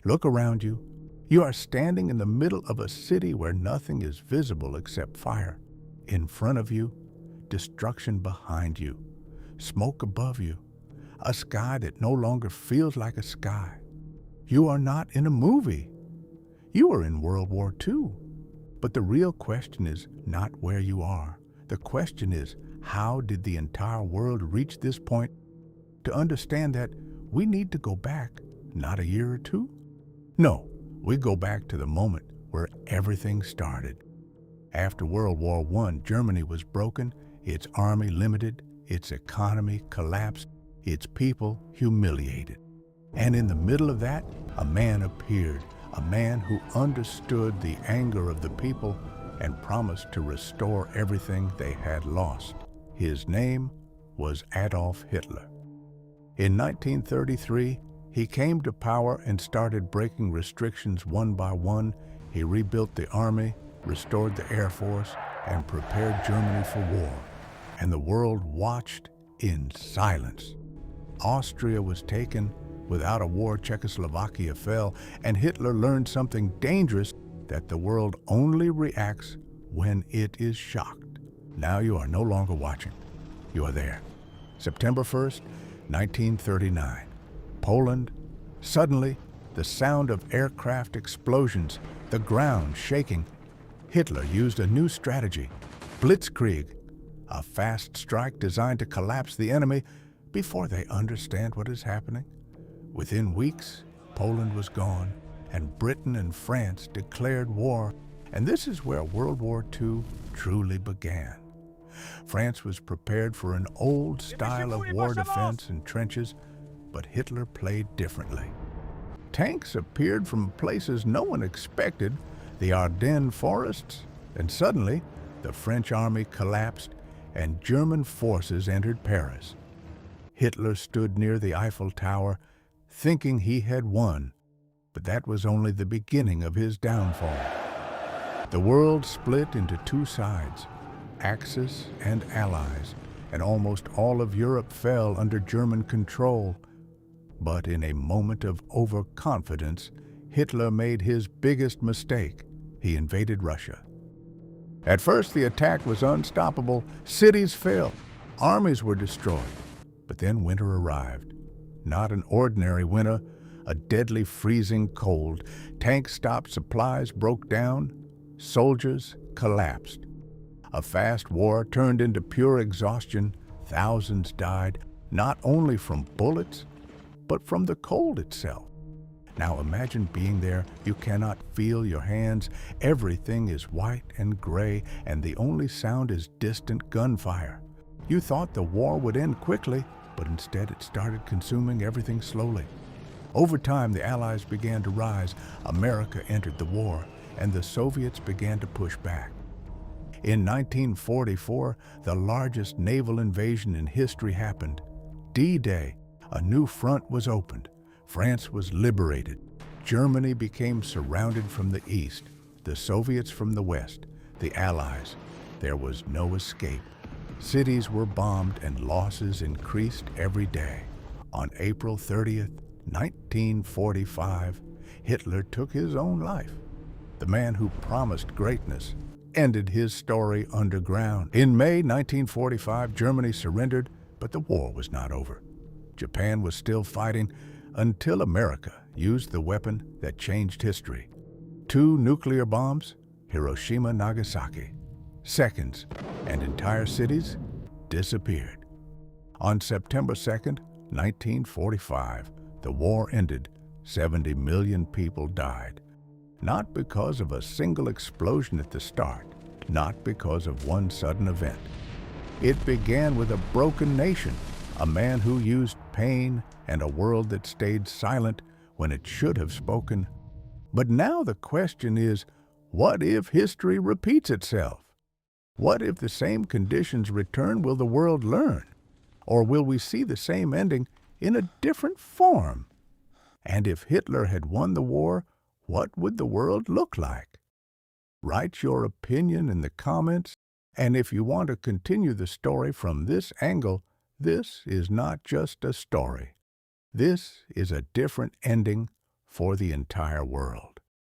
Look around you. You are standing in the middle of a city where nothing is visible except fire. In front of you, destruction behind you, smoke above you, a sky that no longer feels like a sky. You are not in a movie. You are in World War II. But the real question is not where you are. The question is, how did the entire world reach this point? To understand that, we need to go back, not a year or two. No, we go back to the moment where everything started. After World War I, Germany was broken, its army limited, its economy collapsed, its people humiliated. And in the middle of that, a man appeared, a man who understood the anger of the people and promised to restore everything they had lost. His name was Adolf Hitler. In 1933, he came to power and started breaking restrictions one by one. He rebuilt the army, restored the Air Force, and prepared Germany for war. And the world watched in silence. Austria was taken. Without a war, Czechoslovakia fell, and Hitler learned something dangerous, that the world only reacts when it is shocked. Now you are no longer watching. You are there. September 1st, 1939. Poland. Suddenly, the sound of aircraft explosions, the ground shaking. Hitler used a new strategy, blitzkrieg, a fast strike designed to collapse the enemy before they understand what is happening. Within weeks, Poland was gone, and Britain and France declared war, and this is where World War II truly began. France was prepared for an old style of war defense and trenches, but Hitler played differently. Tanks appeared from places no one expected, the Ardennes forests, and suddenly the French army collapsed and German forces entered Paris. Hitler stood near the Eiffel Tower, thinking he had won, but that was only the beginning of his downfall. The world split into two sides, Axis and Allies, and almost all of Europe fell under German control. But in a moment of overconfidence, Hitler made his biggest mistake. He invaded Russia. At first, the attack was unstoppable. Cities fell, armies were destroyed. But then winter arrived. Not an ordinary winter, a deadly freezing cold. Tanks stopped, supplies broke down, soldiers collapsed. A fast war turned into pure exhaustion. Thousands died, not only from bullets, but from the cold itself. Now imagine being there. You cannot feel your hands. Everything is white and gray, and the only sound is distant gunfire. You thought the war would end quickly, but instead it started consuming everything slowly. Over time, the Allies began to rise. America entered the war, and the Soviets began to push back. In 1944, the largest naval invasion in history happened. D-Day, a new front was opened. France was liberated. Germany became surrounded from the east, the Soviets from the west, the Allies. There was no escape. Cities were bombed and losses increased every day. On April 30th, 1945, Hitler took his own life. The man who promised greatness ended his story underground. In May 1945, Germany surrendered, but the war was not over. Japan was still fighting until America used the weapon that changed history. 2 nuclear bombs, Hiroshima and Nagasaki. Seconds, and entire cities disappeared. On September 2nd, 1945, the war ended. 70 million people died. Not because of a single explosion at the start, not because of one sudden event. It began with a broken nation, a man who used pain, and a world that stayed silent when it should have spoken. But now the question is, what if history repeats itself? What if the same conditions return? Will the world learn? Or will we see the same ending in a different form? And if Hitler had won the war, what would the world look like? Write your opinion in the comments, and if you want to continue the story from this angle, this is not just a story. This is a different ending for the entire world.